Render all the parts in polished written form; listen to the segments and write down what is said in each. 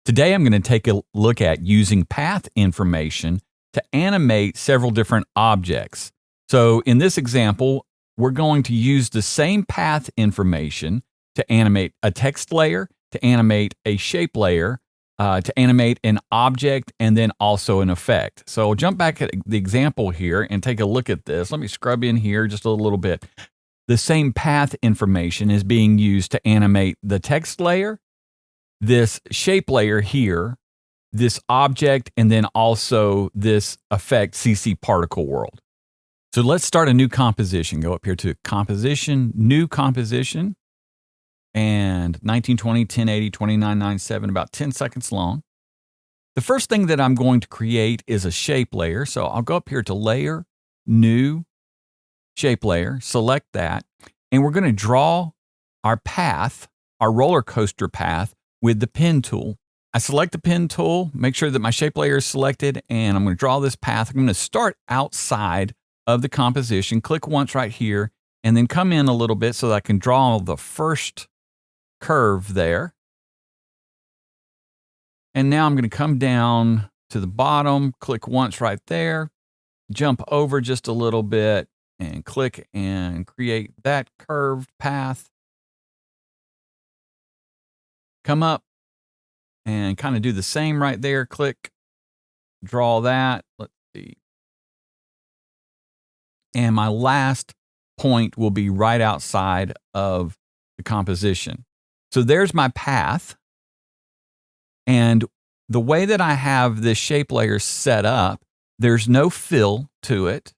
Today, I'm going to take a look at using path information to animate several different objects. So in this example, we're going to use the same path information to animate a text layer, to animate a shape layer, to animate an object, and then also an effect. So jump back at the example here and take a look at this. Let me scrub in here just a little bit. The same path information is being used to animate the text layer, this shape layer here, this object, and then also this effect CC particle world. So let's start a new composition. Go up here to composition, new composition, and 1920, 1080, 2997, about 10 seconds long. The first thing that I'm going to create is a shape layer. So I'll go up here to layer, new, shape layer, select that, and we're going to draw our path, our roller coaster path, with the pen tool. I select the pen tool, make sure that my shape layer is selected, and I'm going to draw this path. I'm going to start outside of the composition, click once right here, and then come in a little bit so that I can draw the first curve there. And now I'm going to come down to the bottom, click once right there, jump over just a little bit, and click and create that curved path. Come up and kind of do the same right there. Click, draw that. Let's see. And my last point will be right outside of the composition. So there's my path. And the way that I have this shape layer set up, there's no fill to it.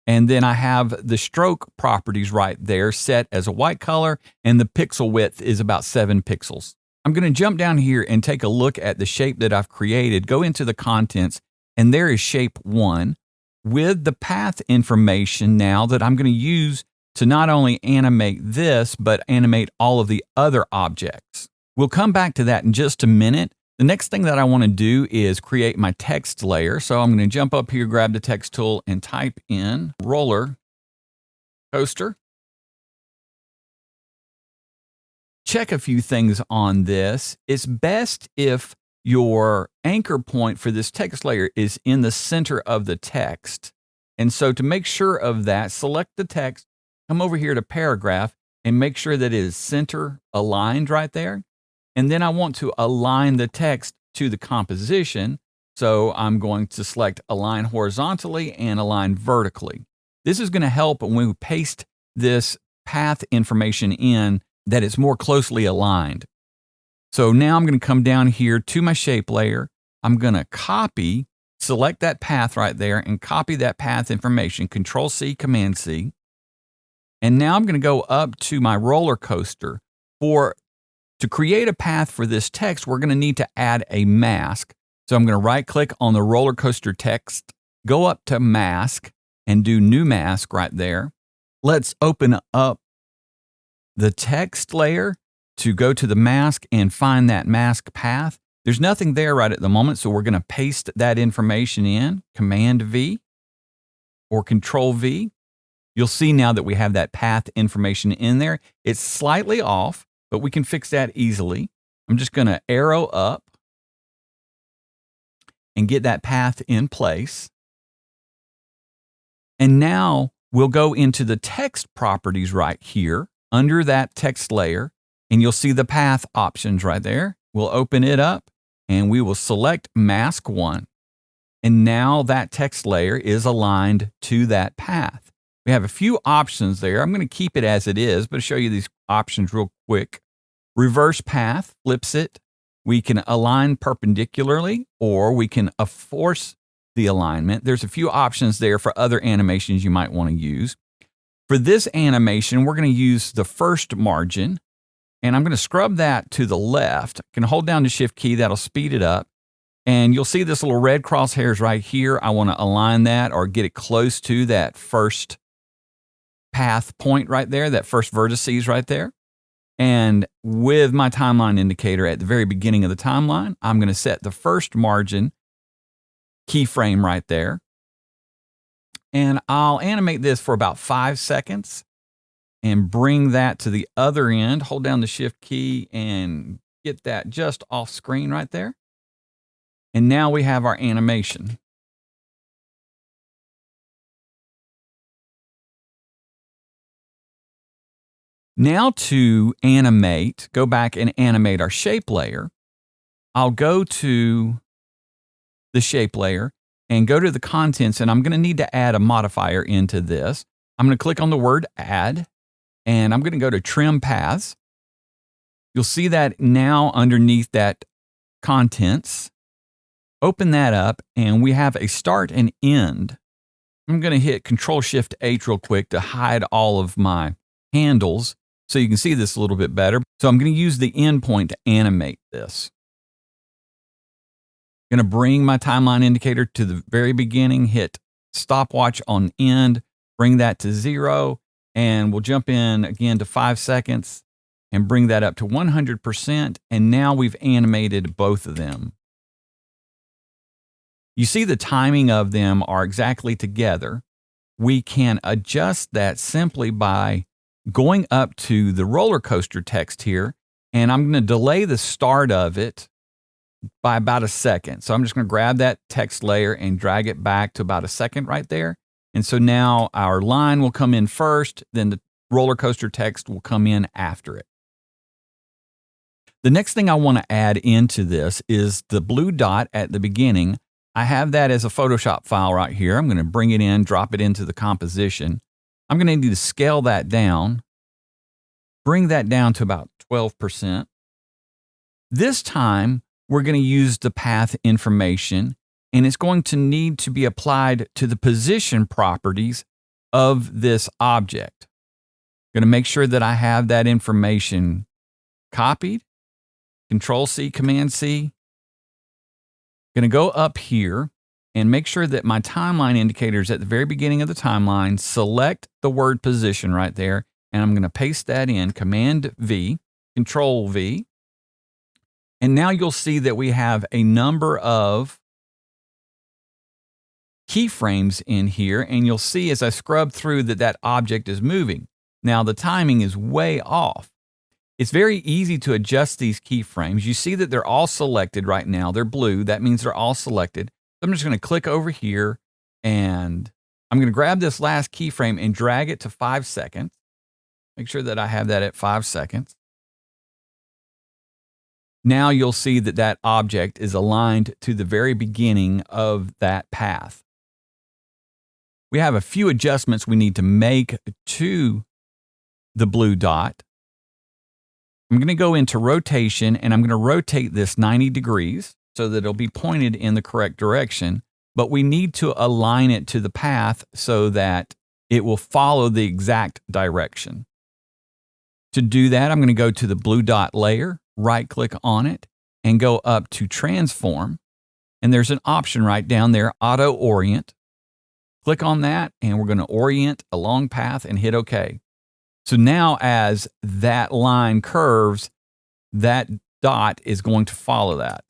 And then I have the stroke properties right there set as a white color, and the pixel width is about 7 pixels. I'm going to jump down here and take a look at the shape that I've created, go into the contents, and there is shape 1 with the path information now that I'm going to use to not only animate this, but animate all of the other objects. We'll come back to that in just a minute. The next thing that I want to do is create my text layer. So I'm going to jump up here, grab the text tool, and type in roller coaster. Check a few things on this. It's best if your anchor point for this text layer is in the center of the text. And so to make sure of that, select the text, come over here to paragraph, and make sure that it is center aligned right there. And then I want to align the text to the composition. So I'm going to select align horizontally and align vertically. This is going to help when we paste this path information in that it's more closely aligned. So now I'm going to come down here to my shape layer. I'm going to copy, select that path right there and copy that path information, Control C, Command C. And now I'm going to go up to my roller coaster. To create a path for this text, we're going to need to add a mask. So I'm going to right click on the roller coaster text, go up to mask and do new mask right there. Let's open up the text layer to go to the mask and find that mask path. There's nothing there right at the moment, so we're going to paste that information in, Command V or Control V. You'll see now that we have that path information in there. It's slightly off, but we can fix that easily. I'm just going to arrow up and get that path in place. And now we'll go into the text properties right here under that text layer, and you'll see the path options right there. We'll open it up and we will select mask 1. And now that text layer is aligned to that path. We have a few options there. I'm going to keep it as it is, but I'll show you these options real quick. Reverse path flips it. We can align perpendicularly, or we can force the alignment. There's a few options there for other animations you might want to use. For this animation, we're going to use the first margin, and I'm going to scrub that to the left. I can hold down the Shift key. That'll speed it up. And you'll see this little red crosshairs right here. I want to align that or get it close to that first path point right there, that first vertices right there. And with my timeline indicator at the very beginning of the timeline, I'm going to set the first margin keyframe right there. And I'll animate this for about 5 seconds and bring that to the other end. Hold down the Shift key and get that just off screen right there. And now we have our animation. Now to animate, go back and animate our shape layer. I'll go to the shape layer and go to the contents, and I'm going to need to add a modifier into this. I'm going to click on the word add, and I'm going to go to trim paths. You'll see that now underneath that contents. Open that up, and we have a start and end. I'm going to hit Control-Shift-H real quick to hide all of my handles so you can see this a little bit better. So I'm going to use the endpoint to animate this. I'm going to bring my timeline indicator to the very beginning, hit stopwatch on end, bring that to 0, and we'll jump in again to 5 seconds and bring that up to 100%. And now we've animated both of them. You see the timing of them are exactly together. We can adjust that simply by going up to the roller coaster text here, and I'm going to delay the start of it by about a second. So I'm just going to grab that text layer and drag it back to about a second right there. And so now our line will come in first, then the roller coaster text will come in after it. The next thing I want to add into this is the blue dot at the beginning. I have that as a Photoshop file right here. I'm going to bring it in, drop it into the composition. I'm going to need to scale that down, bring that down to about 12%. This time, we're going to use the path information, and it's going to need to be applied to the position properties of this object. I'm going to make sure that I have that information copied. Control-C, Command-C. I'm going to go up here and make sure that my timeline indicator is at the very beginning of the timeline. Select the word position right there, and I'm going to paste that in, Command-V, Control-V. And now you'll see that we have a number of keyframes in here, and you'll see as I scrub through that that object is moving. Now the timing is way off. It's very easy to adjust these keyframes. You see that they're all selected right now. They're blue. That means they're all selected. So I'm just going to click over here, and I'm going to grab this last keyframe and drag it to 5 seconds. Make sure that I have that at 5 seconds. Now you'll see that that object is aligned to the very beginning of that path. We have a few adjustments we need to make to the blue dot. I'm going to go into rotation, and I'm going to rotate this 90 degrees so that it'll be pointed in the correct direction, but we need to align it to the path so that it will follow the exact direction. To do that, I'm going to go to the blue dot layer, right-click on it, and go up to Transform, and there's an option right down there, Auto Orient. Click on that, and we're going to orient a long path and hit OK. So now as that line curves, that dot is going to follow that.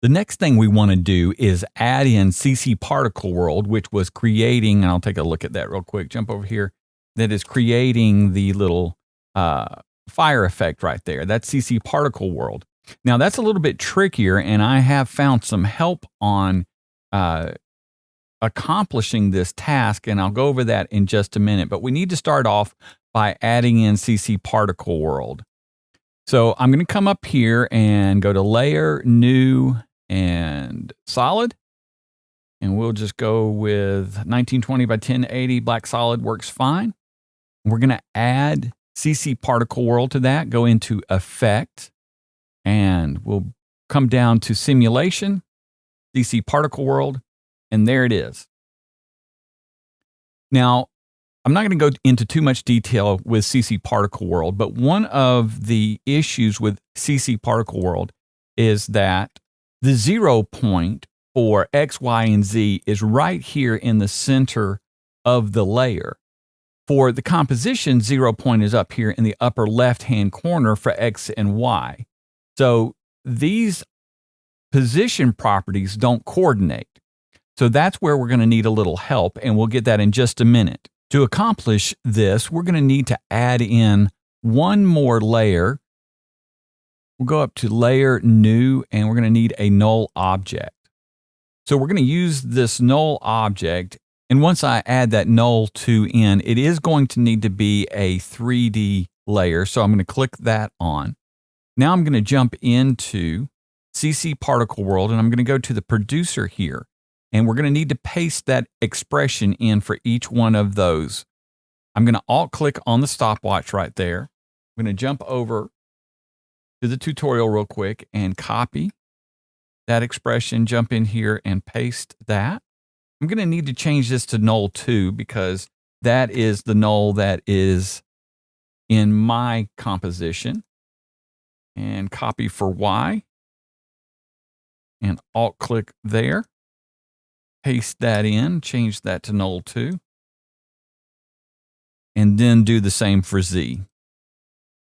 The next thing we want to do is add in CC Particle World, which was creating, and I'll take a look at that real quick, jump over here, that is creating the little fire effect right there. That's CC Particle World. Now that's a little bit trickier, and I have found some help on accomplishing this task, and I'll go over that in just a minute. But we need to start off by adding in CC Particle World. So I'm going to come up here and go to Layer, New, and Solid. And we'll just go with 1920 by 1080. Black solid works fine. We're going to add CC Particle World to that. Go into Effect, and we'll come down to Simulation, CC Particle World, and there it is. Now, I'm not going to go into too much detail with CC Particle World, but one of the issues with CC Particle World is that the 0 point for X, Y, and Z is right here in the center of the layer. For the composition, 0 point is up here in the upper left-hand corner for X and Y. So these position properties don't coordinate. So that's where we're going to need a little help, and we'll get that in just a minute. To accomplish this, we're going to need to add in one more layer. We'll go up to Layer, New, and we're going to need a null object. So we're going to use this null object, and once I add that null to in, it is going to need to be a 3D layer, so I'm going to click that on. Now I'm going to jump into CC Particle World, and I'm going to go to the producer here, and we're going to need to paste that expression in for each one of those. I'm going to alt-click on the stopwatch right there. I'm going to jump over to the tutorial real quick and copy that expression, jump in here and paste that. I'm going to need to change this to null 2 because that is the null that is in my composition. And copy for Y. And alt-click there. Paste that in, change that to null 2. And then do the same for Z.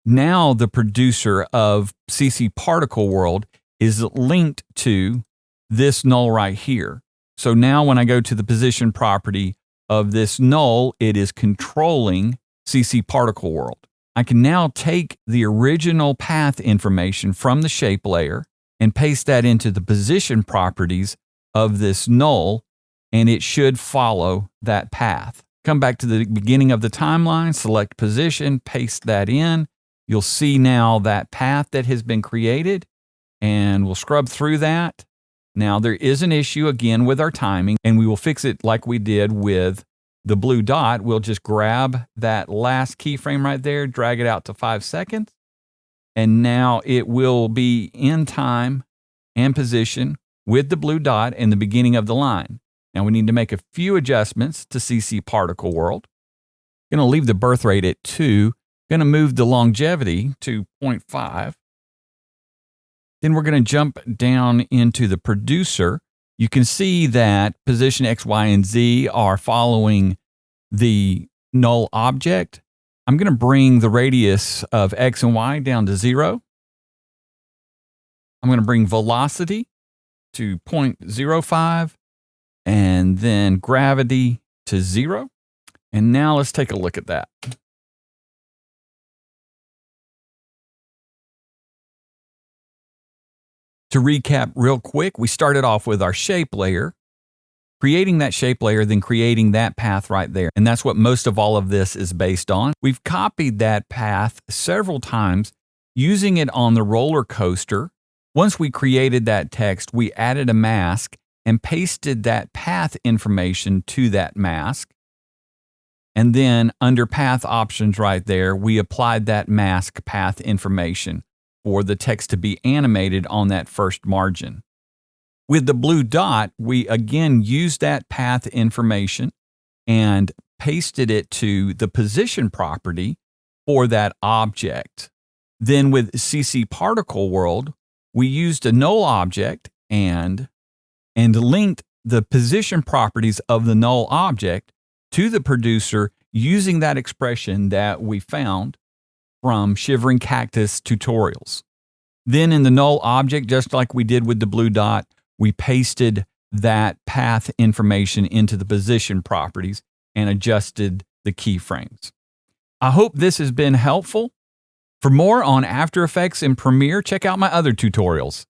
Now the producer of CC Particle World is linked to this null right here. So now when I go to the position property of this null, it is controlling CC Particle World. I can now take the original path information from the shape layer and paste that into the position properties of this null, and it should follow that path. Come back to the beginning of the timeline, select position, paste that in. You'll see now that path that has been created, and we'll scrub through that. Now there is an issue again with our timing, and we will fix it like we did with the blue dot. We'll just grab that last keyframe right there, drag it out to 5 seconds, and now it will be in time and position with the blue dot in the beginning of the line. Now we need to make a few adjustments to CC Particle World. Going to leave the birth rate at 2. Going to move the longevity to 0.5. Then we're going to jump down into the producer. You can see that position X, Y, and Z are following the null object. I'm going to bring the radius of X and Y down to 0. I'm going to bring velocity to 0.05 and then gravity to 0. And now let's take a look at that. To recap real quick, we started off with our shape layer, creating that shape layer, then creating that path right there. And that's what most of all of this is based on. We've copied that path several times using it on the roller coaster. Once we created that text, we added a mask and pasted that path information to that mask. And then under path options right there, we applied that mask path information for the text to be animated on that first margin. With the blue dot, we again used that path information and pasted it to the position property for that object. Then with CC Particle World, we used a null object and linked the position properties of the null object to the producer using that expression that we found from Shivering Cactus tutorials. Then in the null object, just like we did with the blue dot, we pasted that path information into the position properties and adjusted the keyframes. I hope this has been helpful. For more on After Effects and Premiere, check out my other tutorials.